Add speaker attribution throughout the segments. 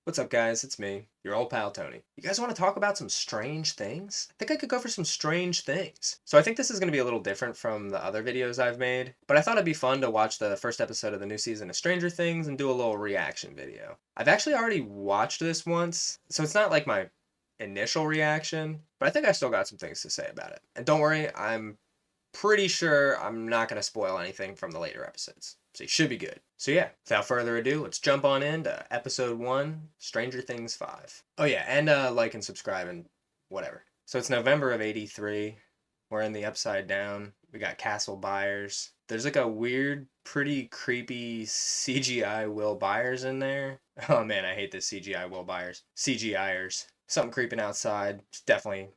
Speaker 1: What's up, guys? It's me, your old pal Tony. You guys want to talk about some strange things? I think I could go for some strange things. So I think this is going to be a little different from the other videos I've made, but I thought it'd be fun to watch the first episode of the new season of Stranger Things and do a little reaction video. I've actually already watched this once, so it's not like my initial reaction, but I think I still got some things to say about it. And don't worry, I'm pretty sure I'm not going to spoil anything from the later episodes. So you should be good. So yeah, without further ado, let's jump on into episode 1, Stranger Things 5. Oh yeah, and like and subscribe and whatever. So it's November of 83. We're in the Upside Down. We got Castle Byers. There's like a weird, pretty creepy CGI Will Byers in there. Oh man, I hate this CGI Will Byers. CGIers. Something creeping outside. It's definitely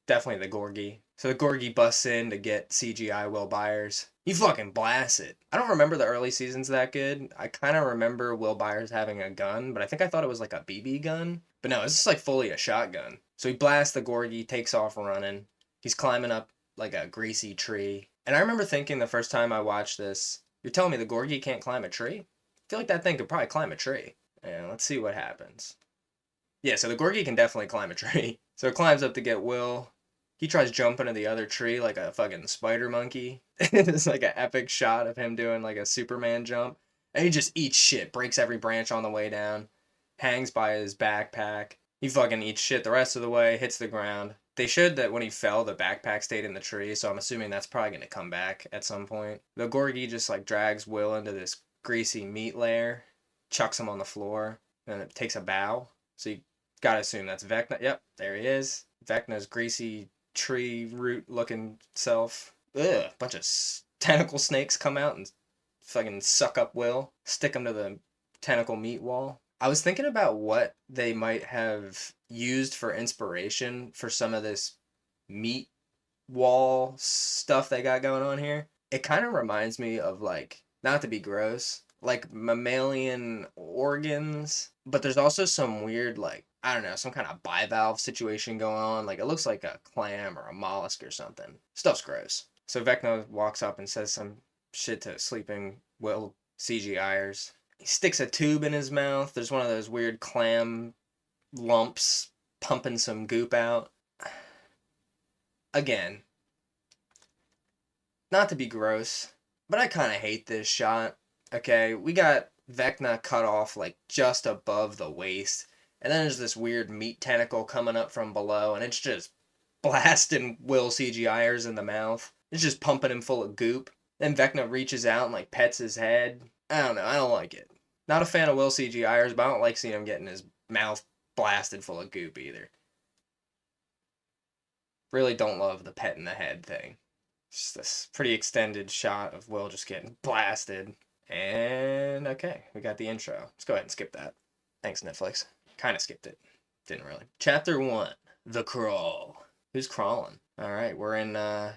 Speaker 1: the Gorgie. So the Gorgie busts in to get CGI Will Byers. He fucking blasts it. I don't remember the early seasons that good. I kind of remember Will Byers having a gun, but I think I thought it was like a BB gun. But no, it's just like fully a shotgun. So he blasts the Gorgie, takes off running. He's climbing up like a greasy tree. And I remember thinking the first time I watched this, you're telling me the Gorgie can't climb a tree? I feel like that thing could probably climb a tree. And let's see what happens. Yeah, so the Gorgie can definitely climb a tree. So it climbs up to get Will. He tries jumping to the other tree like a fucking spider monkey. It's like an epic shot of him doing like a Superman jump. And he just eats shit, breaks every branch on the way down, hangs by his backpack. He fucking eats shit the rest of the way, hits the ground. They showed that when he fell, the backpack stayed in the tree, so I'm assuming that's probably going to come back at some point. The Gorgie just like drags Will into this greasy meat lair, chucks him on the floor, and it takes a bow. So you gotta assume that's Vecna. Yep, there he is. Vecna's greasy tree root looking self. Ugh, bunch of tentacle snakes come out and fucking suck up Will, stick him to the tentacle meat wall. I was thinking about what they might have used for inspiration for some of this meat wall stuff they got going on here. It kind of reminds me of like, not to be gross, like mammalian organs, but there's also some weird like I don't know, some kind of bivalve situation going on. Like it looks like a clam or a mollusk or something. Stuff's gross. So Vecna walks up and says some shit to sleeping Will CGIers. He sticks a tube in his mouth. There's one of those weird clam lumps pumping some goop out. Again, not to be gross, but I kind of hate this shot. Okay, we got Vecna cut off like just above the waist, and then there's this weird meat tentacle coming up from below, and it's just blasting Will CGIers in the mouth. It's just pumping him full of goop. Then Vecna reaches out and like pets his head. I don't know, I don't like it. Not a fan of Will CGIers, but I don't like seeing him getting his mouth blasted full of goop either. Really don't love the pet in the head thing. Just this pretty extended shot of Will just getting blasted. And okay, we got the intro. Let's go ahead and skip that. Thanks, Netflix. Kind of skipped it. Didn't really. Chapter 1 The Crawl. Who's crawling? All right, we're in the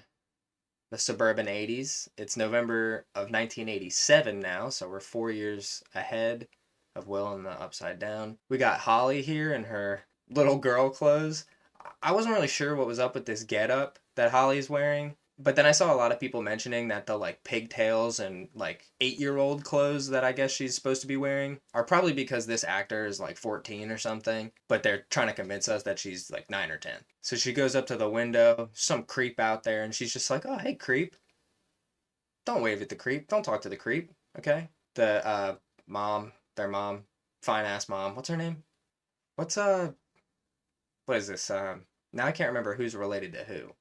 Speaker 1: suburban 80s. It's November of 1987 now, so we're 4 years ahead of Will in the Upside Down. We got Holly here in her little girl clothes. I wasn't really sure what was up with this getup that Holly's wearing. But then I saw a lot of people mentioning that the like pigtails and like 8-year-old clothes that I guess she's supposed to be wearing are probably because this actor is like 14 or something, but they're trying to convince us that she's like 9 or 10. So she goes up to the window, some creep out there, and she's just like, "Oh, hey, creep. Don't wave at the creep. Don't talk to the creep, okay?" The mom, their mom, fine ass mom. What's her name? What's what is this? Now I can't remember who's related to who.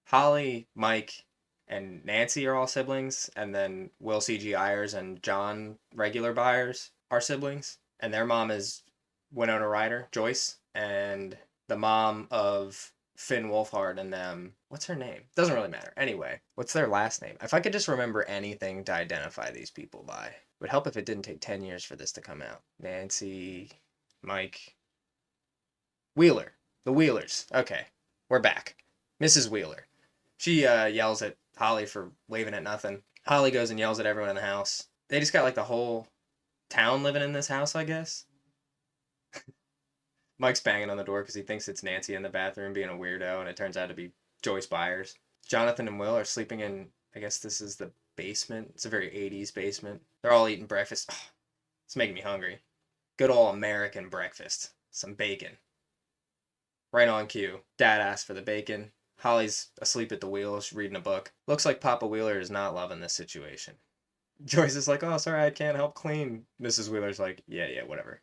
Speaker 1: Holly, Mike, and Nancy are all siblings, and then Will C.G. Ayers and John regular Byers are siblings, and their mom is Winona Ryder, Joyce, and the mom of Finn Wolfhard and them. What's her name? Doesn't really matter. Anyway, what's their last name? If I could just remember anything to identify these people by, it would help if it didn't take 10 years for this to come out. Nancy, Mike, Wheeler. The Wheelers. Okay, we're back. Mrs. Wheeler. She yells at Holly for waving at nothing. Holly goes and yells at everyone in the house. They just got like the whole town living in this house, I guess. Mike's banging on the door because he thinks it's Nancy in the bathroom being a weirdo, and it turns out to be Joyce Byers. Jonathan and Will are sleeping in, I guess this is the basement. It's a very 80s basement. They're all eating breakfast. Oh, it's making me hungry. Good old American breakfast. Some bacon. Right on cue. Dad asked for the bacon. Holly's asleep at the wheel. She's reading a book. Looks like Papa Wheeler is not loving this situation. Joyce is like, oh, sorry, I can't help clean. Mrs. Wheeler's like, yeah, whatever.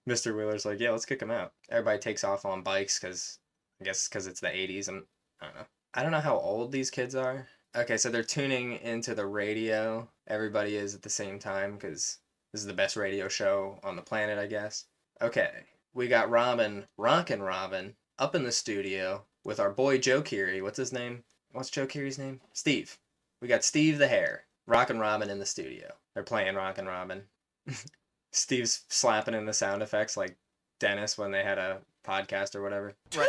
Speaker 1: Mr. Wheeler's like, yeah, let's kick him out. Everybody takes off on bikes because, I guess, because it's the 80s. I don't know. I don't know how old these kids are. Okay, so they're tuning into the radio. Everybody is at the same time because this is the best radio show on the planet, I guess. Okay, we got Rockin' Robin, up in the studio with our boy Joe Keery. What's his name? What's Joe Keery's name? Steve. We got Steve the Hare. Rockin' Robin in the studio. They're playing Rockin' Robin. Steve's slapping in the sound effects like Dennis when they had a podcast or whatever.
Speaker 2: Two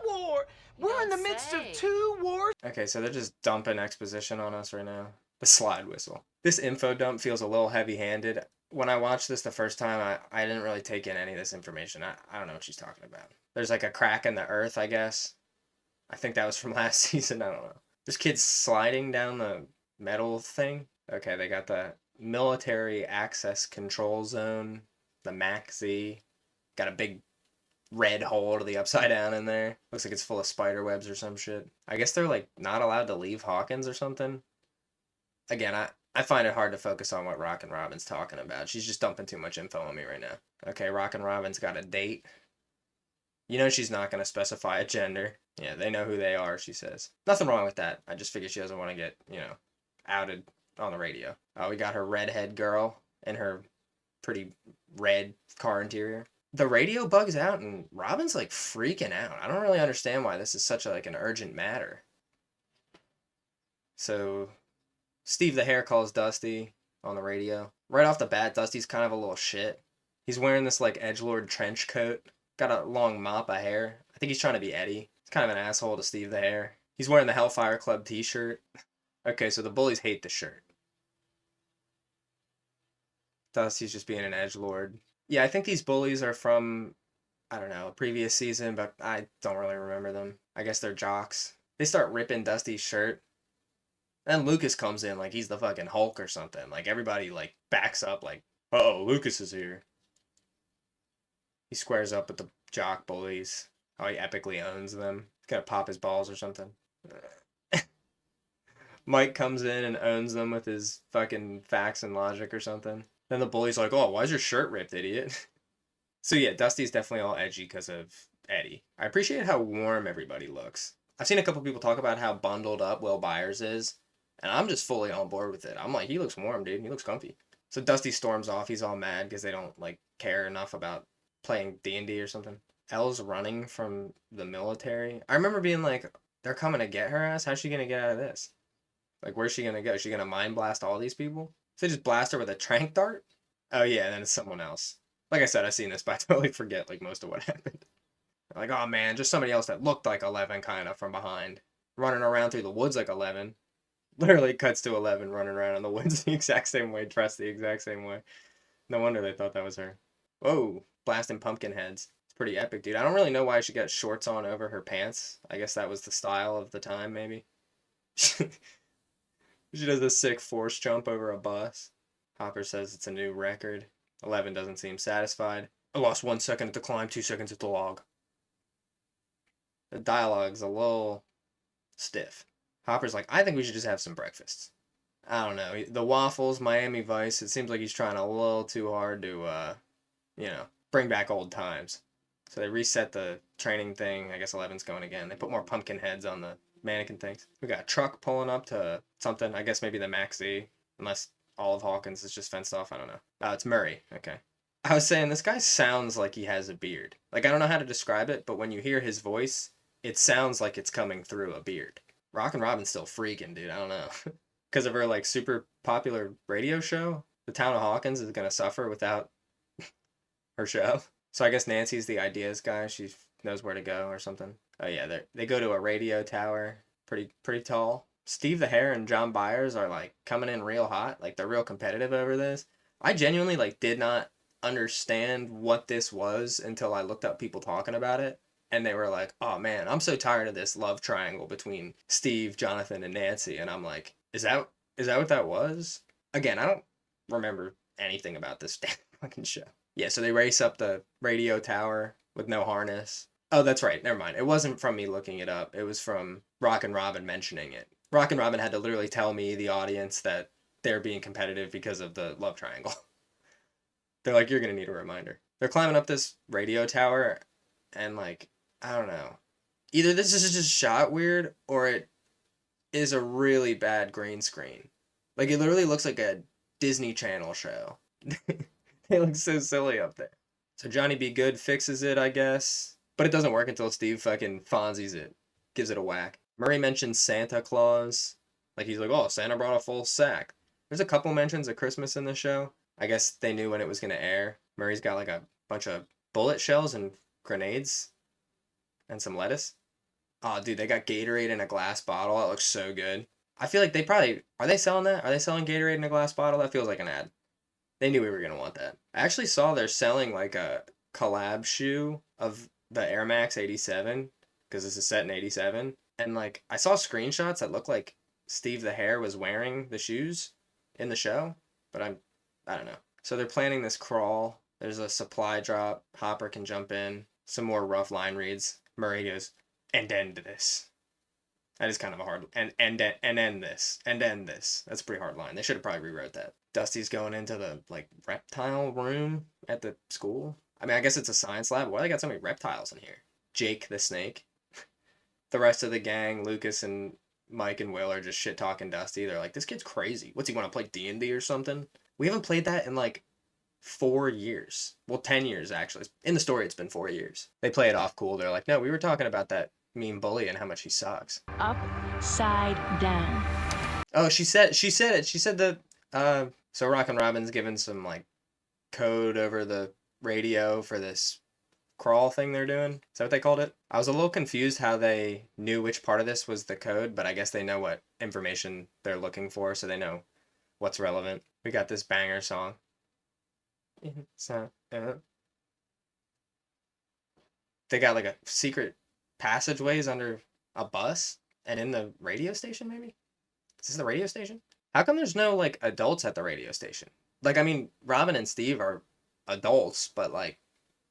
Speaker 2: war! We're in the midst of two wars!
Speaker 1: Okay, so they're just dumping exposition on us right now. The slide whistle. This info dump feels a little heavy-handed. When I watched this the first time, I didn't really take in any of this information. I don't know what she's talking about. There's like a crack in the earth, I guess. I think that was from last season. I don't know. There's kids sliding down the metal thing. Okay, they got the military access control zone, the MAC-Z. Got a big red hole to the upside down in there. Looks like it's full of spider webs or some shit. I guess they're like not allowed to leave Hawkins or something. Again, I find it hard to focus on what Rockin' Robin's talking about. She's just dumping too much info on me right now. Okay, Rockin' Robin's got a date. You know she's not going to specify a gender. Yeah, they know who they are, she says. Nothing wrong with that. I just figure she doesn't want to get, outed on the radio. Oh, we got her redhead girl in her pretty red car interior. The radio bugs out and Robin's like freaking out. I don't really understand why this is such an urgent matter. So Steve the Hare calls Dusty on the radio. Right off the bat, Dusty's kind of a little shit. He's wearing this like edgelord trench coat. Got a long mop of hair. I think he's trying to be Eddie. He's kind of an asshole to Steve the Hare. He's wearing the Hellfire Club t-shirt. Okay, so the bullies hate the shirt. Dusty's just being an edgelord. Yeah, I think these bullies are from, I don't know, a previous season, but I don't really remember them. I guess they're jocks. They start ripping Dusty's shirt. Then Lucas comes in like he's the fucking Hulk or something. Like everybody like backs up like, uh-oh, Lucas is here. He squares up with the jock bullies. How he epically owns them. He's gonna pop his balls or something. Mike comes in and owns them with his fucking facts and logic or something. Then the bully's like, oh, why is your shirt ripped, idiot? So yeah, Dusty's definitely all edgy because of Eddie. I appreciate how warm everybody looks. I've seen a couple people talk about how bundled up Will Byers is, and I'm just fully on board with it. I'm like, he looks warm, dude. He looks comfy. So Dusty storms off. He's all mad because they don't care enough about playing D&D or something. Elle's running from the military. I remember being like, they're coming to get her ass? How's she going to get out of this? Like, where's she going to go? Is she going to mind blast all these people? So they just blast her with a tranq dart? Oh, yeah, and then it's someone else. Like I said, I've seen this, but I totally forget, most of what happened. Like, oh, man, just somebody else that looked like 11, kind of, from behind. Running around through the woods like 11. Literally cuts to 11 running around in the woods the exact same way, dressed the exact same way. No wonder they thought that was her. Whoa, blasting pumpkin heads. It's pretty epic, dude. I don't really know why she got shorts on over her pants. I guess that was the style of the time, maybe. She does a sick force jump over a bus. Hopper says it's a new record. 11 doesn't seem satisfied. I lost 1 second at the climb, 2 seconds at the log. The dialogue's a little stiff. Hopper's like, I think we should just have some breakfast. I don't know. The waffles, Miami Vice, it seems like he's trying a little too hard to, bring back old times. So they reset the training thing. I guess 11's going again. They put more pumpkin heads on the mannequin things. We got a truck pulling up to something. I guess maybe the MAC-Z. Unless all of Hawkins is just fenced off. I don't know. Oh, it's Murray. Okay. I was saying, this guy sounds like he has a beard. I don't know how to describe it, but when you hear his voice, it sounds like it's coming through a beard. Rockin' Robin's still freaking, dude. I don't know. Because of her, super popular radio show, the town of Hawkins is going to suffer without her show. So I guess Nancy's the ideas guy. She knows where to go or something. Oh, yeah. They go to a radio tower. Pretty tall. Steve the Hare and John Byers are, coming in real hot. They're real competitive over this. I genuinely, did not understand what this was until I looked up people talking about it. And they were like, oh, man, I'm so tired of this love triangle between Steve, Jonathan, and Nancy. And I'm like, is that what that was? Again, I don't remember anything about this damn fucking show. Yeah, so they race up the radio tower with no harness. Oh, that's right. Never mind. It wasn't from me looking it up. It was from Rock and Robin mentioning it. Rock and Robin had to literally tell me, the audience, that they're being competitive because of the love triangle. They're like, you're gonna need a reminder. They're climbing up this radio tower, and like, I don't know. Either this is just shot weird, or it is a really bad green screen. Like, it literally looks like a Disney Channel show. They look so silly up there. So Johnny B. Good fixes it, I guess. But it doesn't work until Steve fucking Fonzies it. Gives it a whack. Murray mentions Santa Claus. Like, he's like, oh, Santa brought a full sack. There's a couple mentions of Christmas in the show. I guess they knew when it was going to air. Murray's got like a bunch of bullet shells and grenades and some lettuce. Oh, dude, they got Gatorade in a glass bottle. That looks so good. I feel like they probably... Are they selling that? Are they selling Gatorade in a glass bottle? That feels like an ad. They knew we were going to want that. I actually saw they're selling like a collab shoe of the Air Max 87, because this is set in 87. And like, I saw screenshots that looked like Steve the Hare was wearing the shoes in the show, but I don't know. So they're planning this crawl. There's a supply drop. Hopper can jump in. Some more rough line reads. Murray goes, and end this. That is kind of a hard... And end this. And end this. That's a pretty hard line. They should have probably rewrote that. Dusty's going into the, like, reptile room at the school. I mean, I guess it's a science lab. Why they got so many reptiles in here? Jake the snake. The rest of the gang, Lucas and Mike and Will, are just shit-talking Dusty. They're like, this kid's crazy. What's he want to play D&D or something? We haven't played that in, like, 4 years. Well, 10 years, actually. In the story, it's been 4 years. They play it off cool. They're like, no, we were talking about that mean bully and how much he sucks.
Speaker 3: Upside down.
Speaker 1: Oh, she said it. She said that, so Rock and Robin's given some, like, code over the radio for this crawl thing they're doing. Is that what they called it? I was a little confused how they knew which part of this was the code, but I guess they know what information they're looking for, so they know what's relevant. We got this banger song. So, they got, like, a secret passageways under a bus and in the radio station, maybe? Is this the radio station? How come there's no, like, adults at the radio station? Like, I mean, Robin and Steve are adults, but, like,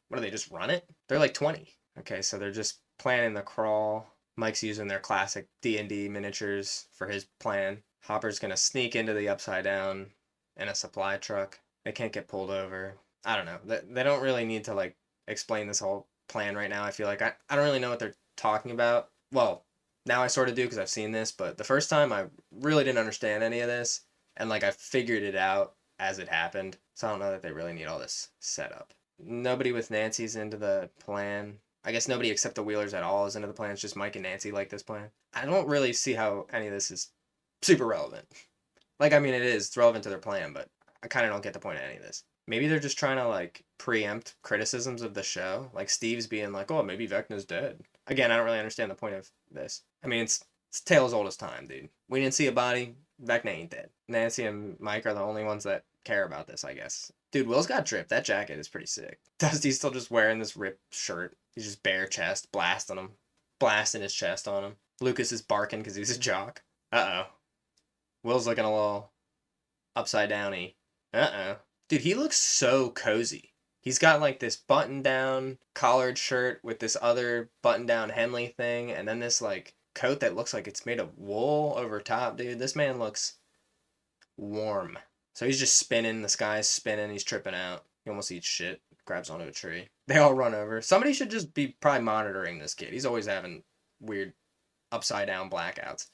Speaker 1: what do they just run it? They're like 20. Okay, so they're just planning the crawl. Mike's using their classic D&D miniatures for his plan. Hopper's gonna sneak into the Upside Down in a supply truck. They can't get pulled over. I don't know. They don't really need to, like, explain this whole plan right now. I feel like I don't really know what they're talking about. Well, now I sort of do because I've seen this, but the first time I really didn't understand any of this, and like I figured it out as it happened. So I don't know that they really need all this setup. Nobody with Nancy's into the plan. I guess nobody except the Wheelers at all is into the plan. It's just Mike and Nancy like this plan. I don't really see how any of this is super relevant. Like, I mean, it is. It's relevant to their plan, but I kind of don't get the point of any of this. Maybe they're just trying to, like, preempt criticisms of the show. Like, Steve's being like, oh, maybe Vecna's dead. Again, I don't really understand the point of this. I mean, it's tale as old as time, dude. We didn't see a body. Vecna ain't dead. Nancy and Mike are the only ones that care about this, I guess. Dude, Will's got drip. That jacket is pretty sick. Dusty's still just wearing this ripped shirt. He's just bare chest, blasting him. Blasting his chest on him. Lucas is barking because he's a jock. Uh-oh. Will's looking a little upside downy. Uh-oh. Dude, he looks so cozy. He's got like this button-down collared shirt with this other button-down Henley thing, and then this like coat that looks like it's made of wool over top, dude. This man looks warm. So he's just spinning, the sky's spinning, he's tripping out. He almost eats shit, grabs onto a tree. They all run over. Somebody should just be probably monitoring this kid. He's always having weird upside-down blackouts.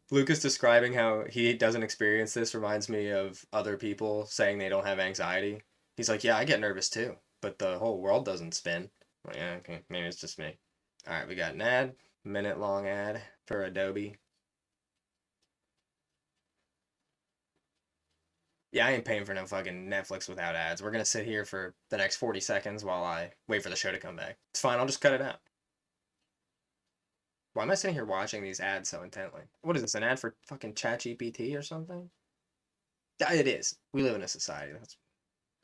Speaker 1: Lucas describing how he doesn't experience this reminds me of other people saying they don't have anxiety. He's like, yeah, I get nervous too, but the whole world doesn't spin. Well, yeah, okay, maybe it's just me. Alright, we got an ad, minute-long ad for Adobe. Yeah, I ain't paying for no fucking Netflix without ads. We're gonna sit here for the next 40 seconds while I wait for the show to come back. It's fine, I'll just cut it out. Why am I sitting here watching these ads so intently? What is this, an ad for fucking ChatGPT or something? Yeah, it is. We live in a society.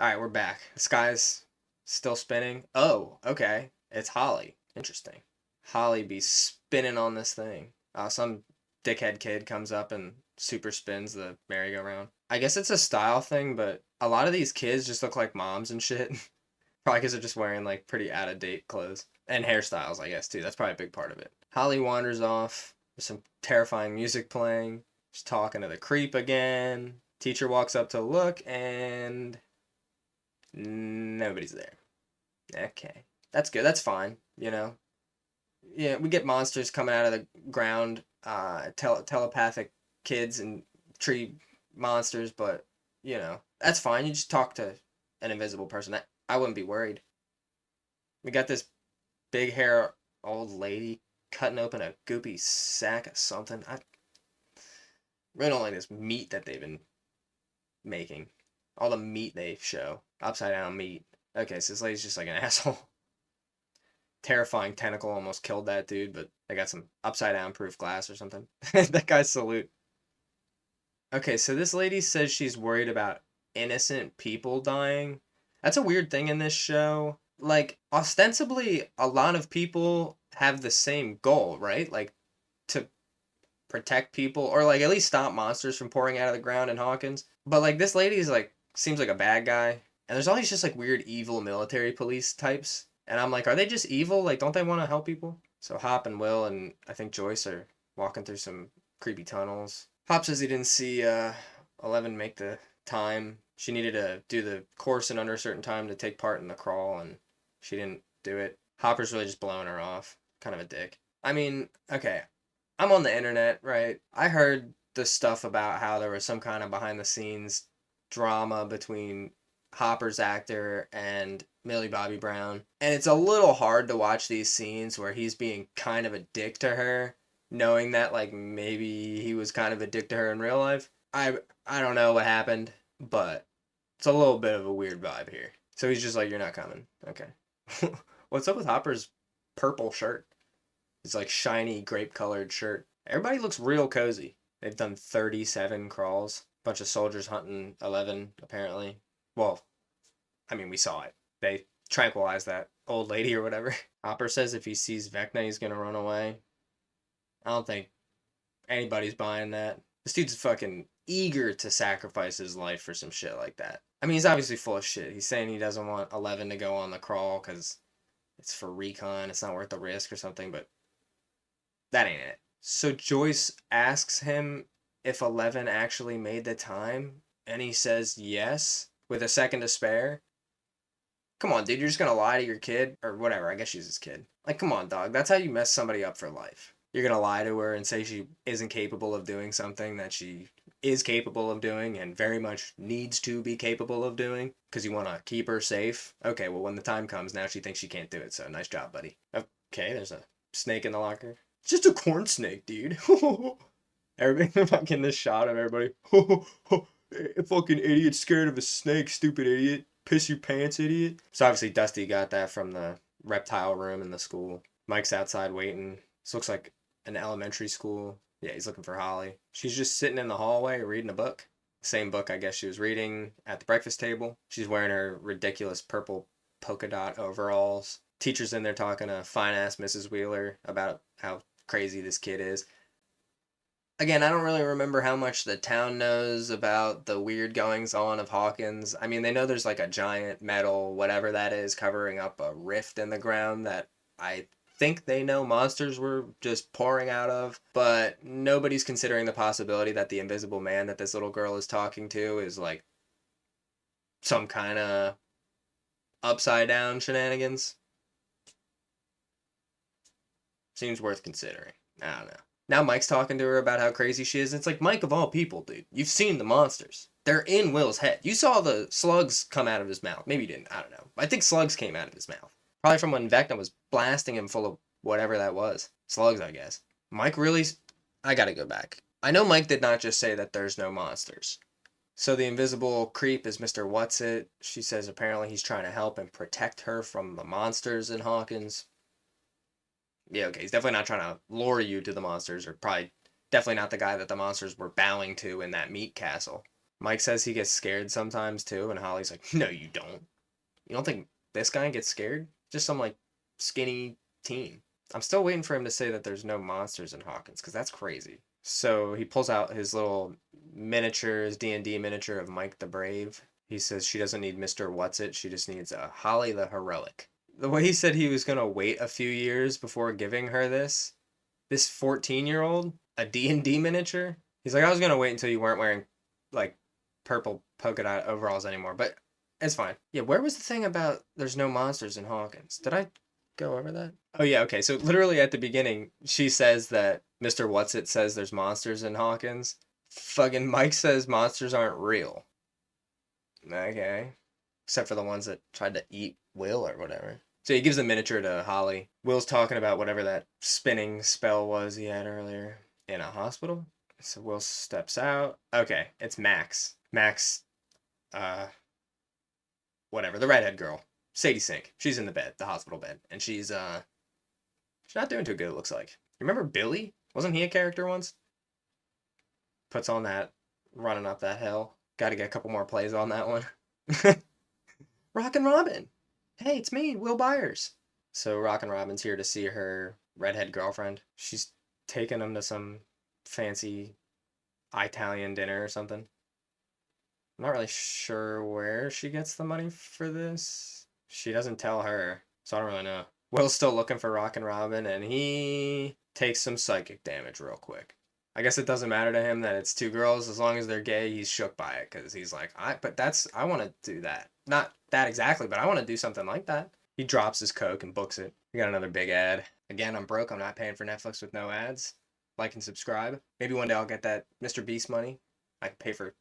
Speaker 1: Alright, we're back. The sky's still spinning. Oh, okay. It's Holly. Interesting. Holly be spinning on this thing. Some dickhead kid comes up and super spins the merry-go-round. I guess it's a style thing, but a lot of these kids just look like moms and shit. Probably because they're just wearing like pretty out of date clothes and hairstyles, I guess too. That's probably a big part of it. Holly wanders off. There's some terrifying music playing. She's talking to the creep again. Teacher walks up to look and nobody's there. Okay, that's good. That's fine. You know. Yeah, we get monsters coming out of the ground. Telepathic kids and tree monsters, but you know that's fine. You just talk to an invisible person. I wouldn't be worried. We got this big hair old lady cutting open a goopy sack of something. I really don't like this meat that they've been making. All the meat they show. Upside down meat. Okay, so this lady's just like an asshole. Terrifying tentacle almost killed that dude, but they got some upside down proof glass or something. That guy's salute. Okay, so this lady says she's worried about innocent people dying. That's a weird thing in this show. Like, ostensibly, a lot of people have the same goal, right? Like, to protect people, or like at least stop monsters from pouring out of the ground in Hawkins. But like, this lady's like, seems like a bad guy. And there's all these just like weird evil military police types. And I'm like, are they just evil? Like, don't they want to help people? So Hop and Will and I think Joyce are walking through some creepy tunnels. Hop says he didn't see 11 make the time. She needed to do the course in under a certain time to take part in the crawl, and she didn't do it. Hopper's really just blowing her off. Kind of a dick. I mean, okay, I'm on the internet, right? I heard the stuff about how there was some kind of behind the scenes drama between Hopper's actor and Millie Bobby Brown. And it's a little hard to watch these scenes where he's being kind of a dick to her, knowing that like maybe he was kind of a dick to her in real life. I don't know what happened, but it's a little bit of a weird vibe here. So he's just like, you're not coming. Okay. What's up with Hopper's purple shirt? It's like shiny grape colored shirt. Everybody looks real cozy. They've done 37 crawls. Bunch of soldiers hunting 11, apparently. Well, I mean, we saw it. They tranquilized that old lady or whatever. Hopper says if he sees Vecna, he's gonna run away. I don't think anybody's buying that. This dude's fucking eager to sacrifice his life for some shit like that. I mean, he's obviously full of shit. He's saying he doesn't want 11 to go on the crawl because it's for recon. It's not worth the risk or something, but that ain't it. So Joyce asks him if 11 actually made the time, and he says yes, with a second to spare. Come on, dude, you're just gonna lie to your kid? Or whatever, I guess she's his kid. Like, come on, dog, that's how you mess somebody up for life. You're gonna lie to her and say she isn't capable of doing something that she is capable of doing and very much needs to be capable of doing because you want to keep her safe. Okay, well, when the time comes, now she thinks she can't do it, so nice job, buddy. Okay, there's a snake in the locker. It's just a corn snake, dude. Everybody fucking this shot of everybody. Fucking idiot, scared of a snake, stupid idiot. Piss your pants, idiot. So obviously Dusty got that from the reptile room in the school. Mike's outside waiting. This looks like an elementary school. Yeah, he's looking for Holly. She's just sitting in the hallway reading a book. Same book I guess she was reading at the breakfast table. She's wearing her ridiculous purple polka dot overalls. Teacher's in there talking to fine-ass Mrs. Wheeler about how crazy this kid is. Again, I don't really remember how much the town knows about the weird goings-on of Hawkins. I mean, they know there's like a giant metal, whatever that is, covering up a rift in the ground that I think they know monsters were just pouring out of, but nobody's considering the possibility that the invisible man that this little girl is talking to is like some kind of upside down shenanigans. Seems worth considering. I don't know. Now Mike's talking to her about how crazy she is. It's like, Mike, of all people, dude, you've seen the monsters. They're in Will's head. You saw the slugs come out of his mouth. Maybe you didn't. I don't know. I think slugs came out of his mouth. Probably from when Vecna was blasting him full of whatever that was. Slugs, I guess. Mike really... I gotta go back. I know Mike did not just say that there's no monsters. So the invisible creep is Mr. What's-It. She says apparently he's trying to help and protect her from the monsters in Hawkins. Yeah, okay, he's definitely not trying to lure you to the monsters, or probably definitely not the guy that the monsters were bowing to in that meat castle. Mike says he gets scared sometimes too, and Holly's like, no, you don't. You don't think this guy gets scared? Just some, like, skinny teen. I'm still waiting for him to say that there's no monsters in Hawkins, because that's crazy. So he pulls out his little miniature, his D&D miniature of Mike the Brave. He says she doesn't need Mr. What's-It, she just needs Holly the Heroic. The way he said he was going to wait a few years before giving her this 14-year-old, a D&D miniature. He's like, I was going to wait until you weren't wearing, like, purple polka dot overalls anymore, but it's fine. Yeah, where was the thing about there's no monsters in Hawkins? Did I go over that? Oh, yeah, okay. So literally at the beginning, she says that Mr. What's-It says there's monsters in Hawkins. Fucking Mike says monsters aren't real. Okay. Except for the ones that tried to eat Will or whatever. So he gives the miniature to Holly. Will's talking about whatever that spinning spell was he had earlier in a hospital. So Will steps out. Okay, it's Max. Max, whatever, the redhead girl. Sadie Sink. She's in the bed, the hospital bed. And she's not doing too good, it looks like. You remember Billy? Wasn't he a character once? Puts on that, running up that hill. Gotta get a couple more plays on that one. Rockin' Robin. Hey, it's me, Will Byers. So Rockin' Robin's here to see her redhead girlfriend. She's taking him to some fancy Italian dinner or something. I'm not really sure where she gets the money for this. She doesn't tell her, so I don't really know. Will's still looking for Rockin' Robin, and he takes some psychic damage real quick. I guess it doesn't matter to him that it's two girls. As long as they're gay, he's shook by it, because he's like, I want to do that. Not that exactly, but I want to do something like that. He drops his Coke and books it. We got another big ad. Again, I'm broke. I'm not paying for Netflix with no ads. Like and subscribe. Maybe one day I'll get that Mr. Beast money. I can pay for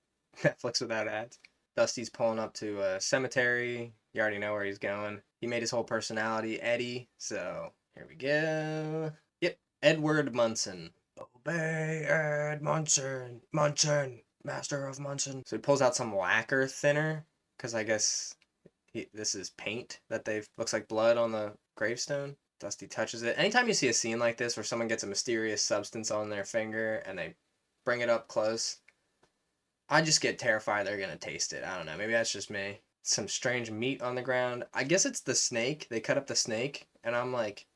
Speaker 1: Netflix without ads. Dusty's pulling up to a cemetery. You already know where he's going. He made his whole personality Eddie. So here we go. Yep, Edward Munson. Obey Ed Munson. Munson. Master of Munson. So he pulls out some lacquer thinner. Because I guess this is paint that looks like blood on the gravestone. Dusty touches it. Anytime you see a scene like this where someone gets a mysterious substance on their finger and they bring it up close, I just get terrified they're going to taste it. I don't know. Maybe that's just me. Some strange meat on the ground. I guess it's the snake. They cut up the snake. And I'm like,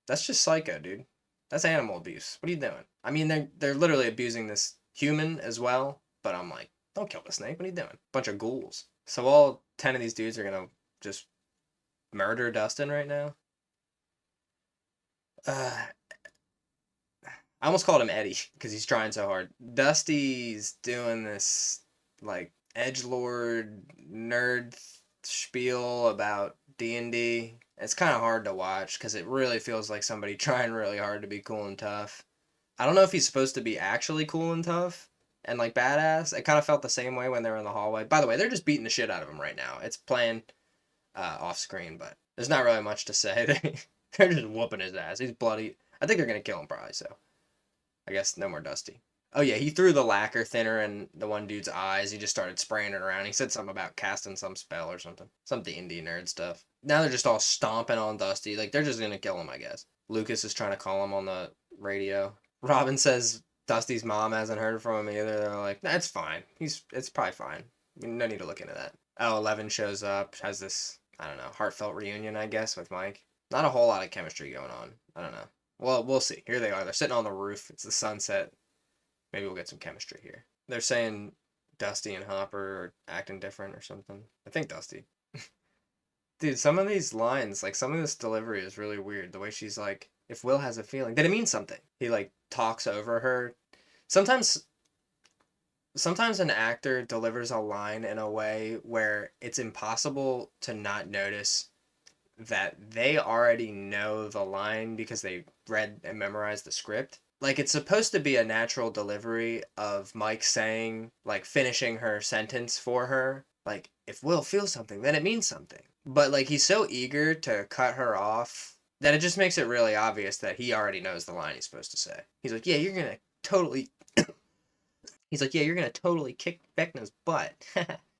Speaker 1: that's just psycho, dude. That's animal abuse. What are you doing? I mean, they're literally abusing this human as well. But I'm like, don't kill the snake. What are you doing? Bunch of ghouls. So all 10 of these dudes are going to just murder Dustin right now. I almost called him Eddie because he's trying so hard. Dusty's doing this like edgelord nerd spiel about D&D. It's kind of hard to watch because it really feels like somebody trying really hard to be cool and tough. I don't know if he's supposed to be actually cool and tough and like badass. It kind of felt the same way when they were in the hallway. By the way, they're just beating the shit out of him right now. It's playing off screen, but there's not really much to say. They're just whooping his ass. He's bloody. I think they're going to kill him probably, so I guess no more Dusty. Oh yeah, he threw the lacquer thinner in the one dude's eyes. He just started spraying it around. He said something about casting some spell or something. Some D&D nerd stuff. Now they're just all stomping on Dusty. Like, they're just going to kill him, I guess. Lucas is trying to call him on the radio. Robin says Dusty's mom hasn't heard from him either. They're like, nah, it's fine. It's probably fine. No need to look into that. Oh, 11 shows up, has this, I don't know, heartfelt reunion, I guess, with Mike. Not a whole lot of chemistry going on. I don't know. Well, we'll see. Here they are. They're sitting on the roof. It's the sunset. Maybe we'll get some chemistry here. They're saying Dusty and Hopper are acting different or something. I think Dusty. Dude, some of these lines, like some of this delivery is really weird. The way she's like, if Will has a feeling, then it means something. He like talks over her. Sometimes an actor delivers a line in a way where it's impossible to not notice that they already know the line because they read and memorized the script. Like, it's supposed to be a natural delivery of Mike saying, like, finishing her sentence for her. Like, if Will feels something, then it means something. But, like, he's so eager to cut her off that it just makes it really obvious that he already knows the line he's supposed to say. He's like, yeah, you're gonna totally... He's like, yeah, you're gonna totally kick Vecna's butt.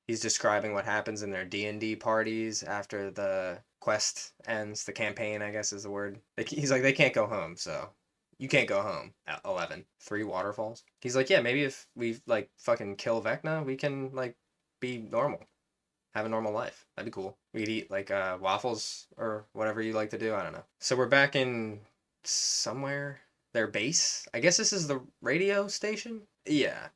Speaker 1: He's describing what happens in their D&D parties after the quest ends. The campaign, I guess, is the word. He's like, they can't go home, so you can't go home at 11. 3 waterfalls. He's like, yeah, maybe if we, like, fucking kill Vecna, we can, like, be normal. Have a normal life. That'd be cool. We could eat, like, waffles or whatever you like to do. I don't know. So we're back in somewhere. Their base? I guess this is the radio station? Yeah.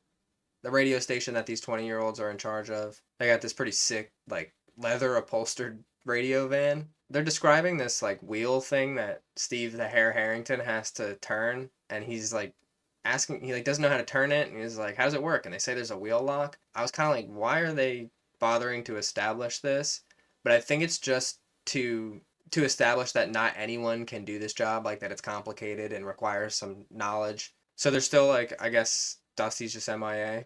Speaker 1: the radio station that these 20-year-olds are in charge of. They got this pretty sick, like, leather upholstered radio van. They're describing this, like, wheel thing that Steve the Hare Harrington has to turn, and he's, like, asking, he, like, doesn't know how to turn it, and he's like, how does it work? And they say there's a wheel lock. I was kind of like, why are they bothering to establish this? But I think it's just to establish that not anyone can do this job, like that it's complicated and requires some knowledge. So they're still like, I guess Dusty's just MIA.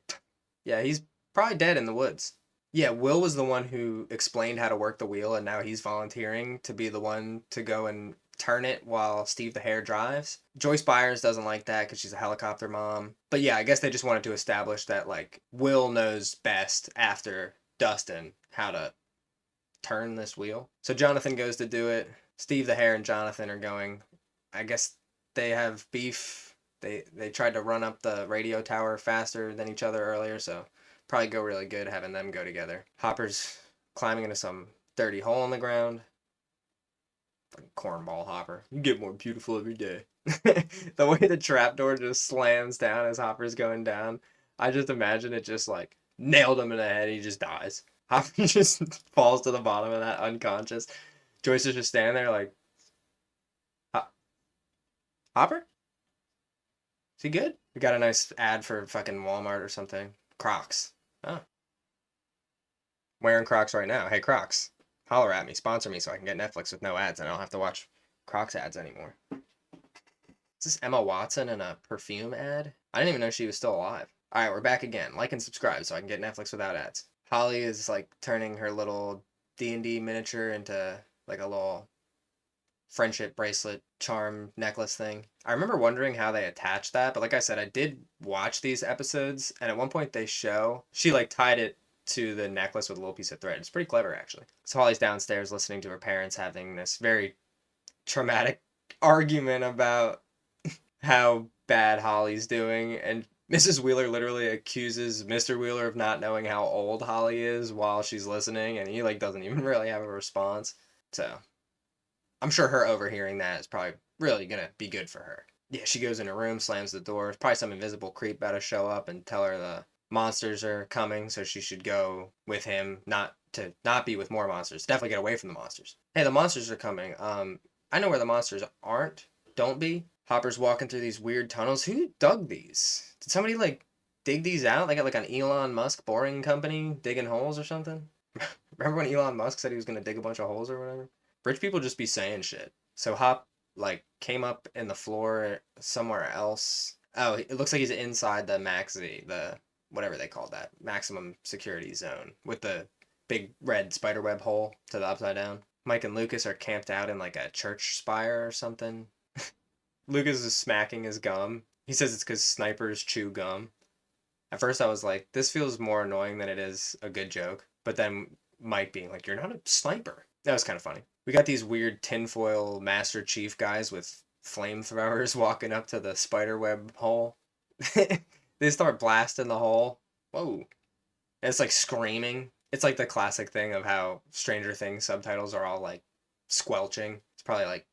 Speaker 1: Yeah, he's probably dead in the woods. Yeah, Will was the one who explained how to work the wheel, and now he's volunteering to be the one to go and turn it while Steve the Hare drives. Joyce Byers doesn't like that because she's a helicopter mom. But yeah, I guess they just wanted to establish that, like, Will knows best after Dustin how to turn this wheel. So Jonathan goes to do it. Steve the Hare and Jonathan are going. I guess they have beef. They tried to run up the radio tower faster than each other earlier, so probably go really good having them go together. Hopper's climbing into some dirty hole in the ground. Fucking cornball Hopper. You get more beautiful every day. The way the trapdoor just slams down as Hopper's going down, I just imagine it just like nailed him in the head. He just dies. Hopper just falls to the bottom of that unconscious. Joyce is just standing there like, Hopper? Is he good? We got a nice ad for fucking Walmart or something. Crocs. Oh. Wearing Crocs right now. Hey, Crocs. Holler at me. Sponsor me so I can get Netflix with no ads and I don't have to watch Crocs ads anymore. Is this Emma Watson in a perfume ad? I didn't even know she was still alive. Alright, we're back again. Like and subscribe so I can get Netflix without ads. Holly is like turning her little D&D miniature into like a little friendship bracelet charm necklace thing. I remember wondering how they attached that, but like I said, I did watch these episodes, and at one point they show she like tied it to the necklace with a little piece of thread. It's pretty clever actually. So Holly's downstairs listening to her parents having this very traumatic argument about how bad Holly's doing, and Mrs. Wheeler literally accuses Mr. Wheeler of not knowing how old Holly is while she's listening, and he like doesn't even really have a response. So I'm sure her overhearing that is probably really gonna be good for her. Yeah, she goes in her room, slams the door. Probably some invisible creep about to show up and tell her the monsters are coming, so she should go with him, not be with more monsters. Definitely get away from the monsters. Hey, the monsters are coming. I know where the monsters aren't. Don't be. Hopper's walking through these weird tunnels. Who dug these? Did somebody like dig these out? They got like an Elon Musk boring company digging holes or something? Remember when Elon Musk said he was gonna dig a bunch of holes or whatever? Rich people just be saying shit. So Hop like came up in the floor somewhere else. Oh, it looks like he's inside the Maxi, the whatever they call that, maximum security zone with the big red spiderweb hole to the upside down. Mike and Lucas are camped out in like a church spire or something. Lucas is smacking his gum. He says it's because snipers chew gum. At first I was like, this feels more annoying than it is a good joke. But then Mike being like, you're not a sniper. That was kind of funny. We got these weird tinfoil Master Chief guys with flamethrowers walking up to the spiderweb hole. They start blasting the hole. Whoa. And it's like screaming. It's like the classic thing of how Stranger Things subtitles are all like squelching. It's probably like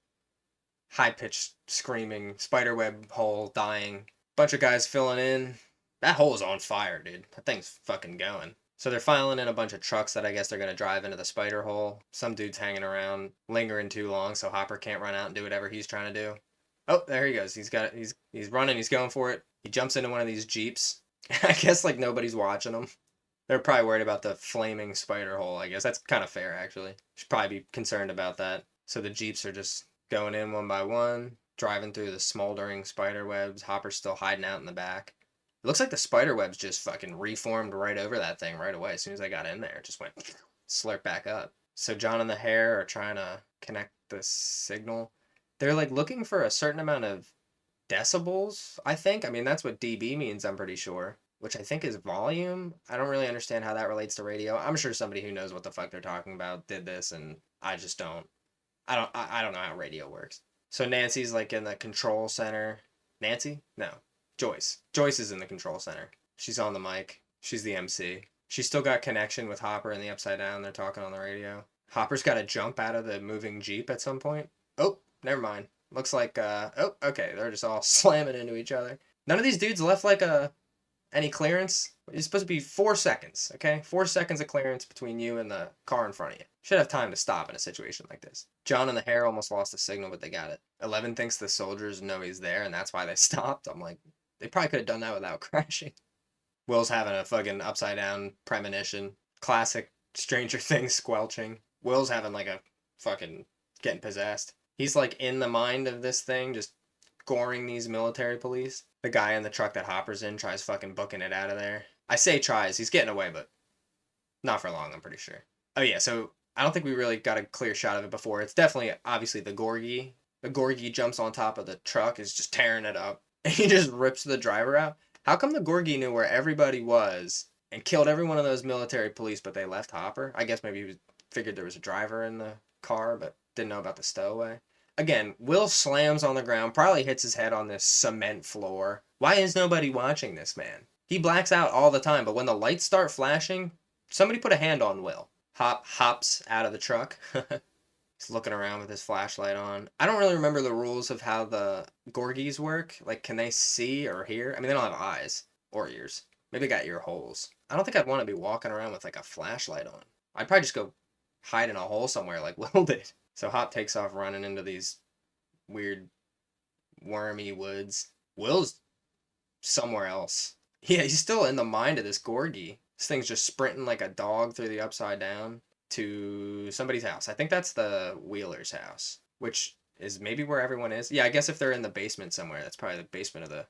Speaker 1: high-pitched screaming, spiderweb hole dying. Bunch of guys filling in. That hole is on fire, dude. That thing's fucking going. So they're filing in a bunch of trucks that I guess they're going to drive into the spider hole. Some dude's hanging around, lingering too long, so Hopper can't run out and do whatever he's trying to do. Oh, there he goes. He's running, he's going for it. He jumps into one of these Jeeps. I guess like nobody's watching him. They're probably worried about the flaming spider hole, I guess. That's kind of fair, actually. Should probably be concerned about that. So the Jeeps are just going in one by one, driving through the smoldering spider webs. Hopper's still hiding out in the back. It looks like the spider webs just fucking reformed right over that thing right away. As soon as I got in there, it just went slurp back up. So John and the Hare are trying to connect the signal. They're like looking for a certain amount of decibels, I think. I mean, that's what dB means, I'm pretty sure. Which I think is volume. I don't really understand how that relates to radio. I'm sure somebody who knows what the fuck they're talking about did this, and I just don't. I don't know how radio works. So Nancy's like in the control center. Nancy? No. Joyce. Joyce is in the control center. She's on the mic. She's the MC. She's still got connection with Hopper in the Upside Down. They're talking on the radio. Hopper's got to jump out of the moving Jeep at some point. Oh, never mind. Looks like, oh, okay. They're just all slamming into each other. None of these dudes left like a Any clearance? It's supposed to be 4 seconds, okay? 4 seconds of clearance between you and the car in front of you. Should have time to stop in a situation like this. John and the hair almost lost the signal, but they got it. 11 thinks the soldiers know he's there, and that's why they stopped. I'm like, they probably could have done that without crashing. Will's having a fucking upside down premonition. Classic Stranger Things squelching. Will's having like a fucking getting possessed. He's like in the mind of this thing, just goring these military police. The guy in the truck that Hopper's in tries fucking booking it out of there. I say tries, he's getting away, but not for long, I'm pretty sure. Oh yeah, so I don't think we really got a clear shot of it before. It's definitely, obviously, the Gorgie. The Gorgie jumps on top of the truck, is just tearing it up, and he just rips the driver out. How come the Gorgie knew where everybody was and killed every one of those military police, but they left Hopper? I guess maybe he figured there was a driver in the car, but didn't know about the stowaway. Again, Will slams on the ground, probably hits his head on this cement floor. Why is nobody watching this man? He blacks out all the time, but when the lights start flashing, somebody put a hand on Will. Hop hops out of the truck. He's looking around with his flashlight on. I don't really remember the rules of how the Gorgies work. Like, can they see or hear? I mean, they don't have eyes or ears. Maybe they got ear holes. I don't think I'd want to be walking around with, like, a flashlight on. I'd probably just go hide in a hole somewhere like Will did. So Hop takes off running into these weird, wormy woods. Will's somewhere else. Yeah, he's still in the mind of this Gorgie. This thing's just sprinting like a dog through the upside down to somebody's house. I think that's the Wheeler's house, which is maybe where everyone is. Yeah, I guess if they're in the basement somewhere, that's probably the basement of the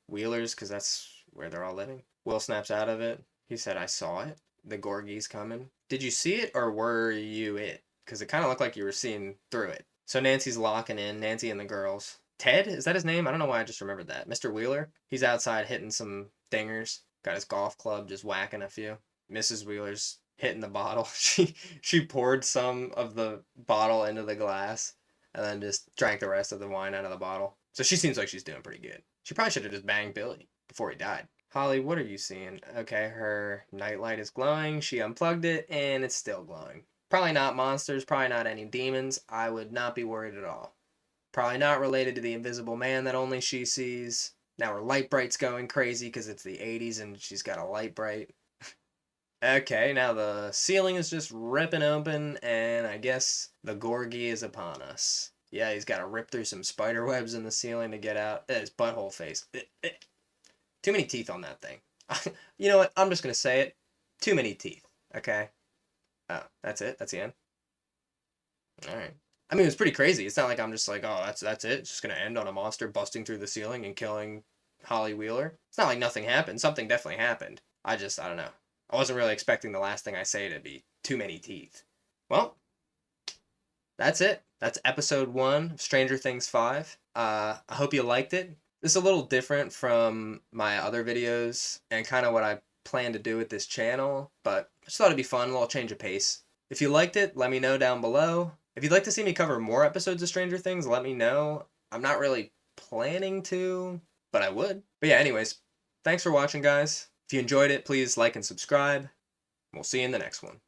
Speaker 1: Wheelers, because that's where they're all living. Will snaps out of it. He said, I saw it. The Gorgie's coming. Did you see it, or were you it? Because it kind of looked like you were seeing through it. So Nancy's locking in, Nancy and the girls. Ted? Is that his name? I don't know why I just remembered that. Mr. Wheeler? He's outside hitting some dingers. Got his golf club, just whacking a few. Mrs. Wheeler's hitting the bottle. She poured some of the bottle into the glass and then just drank the rest of the wine out of the bottle. So she seems like she's doing pretty good. She probably should have just banged Billy before he died. Holly, what are you seeing? Okay, her nightlight is glowing. She unplugged it and it's still glowing. Probably not monsters, probably not any demons. I would not be worried at all. Probably not related to the invisible man that only she sees. Now her light bright's going crazy because it's the 80s and she's got a light bright. Okay, now the ceiling is just ripping open and I guess the Gorgie is upon us. Yeah, he's got to rip through some spider webs in the ceiling to get out. His butthole face. Too many teeth on that thing. You know what? I'm just going to say it. Too many teeth. Okay? Oh, that's it? That's the end? Alright. I mean, it was pretty crazy. It's not like I'm just like, oh, that's it. It's just going to end on a monster busting through the ceiling and killing Holly Wheeler. It's not like nothing happened. Something definitely happened. I don't know. I wasn't really expecting the last thing I say to be too many teeth. Well, that's it. That's episode 1 of Stranger Things 5. I hope you liked it. This is a little different from my other videos and kind of what I plan to do with this channel, but I just thought it'd be fun, a little change of pace. If you liked it, let me know down below. If you'd like to see me cover more episodes of Stranger Things, let me know. I'm not really planning to, but I would. But yeah, anyways, thanks for watching, guys. If you enjoyed it, please like and subscribe. We'll see you in the next one.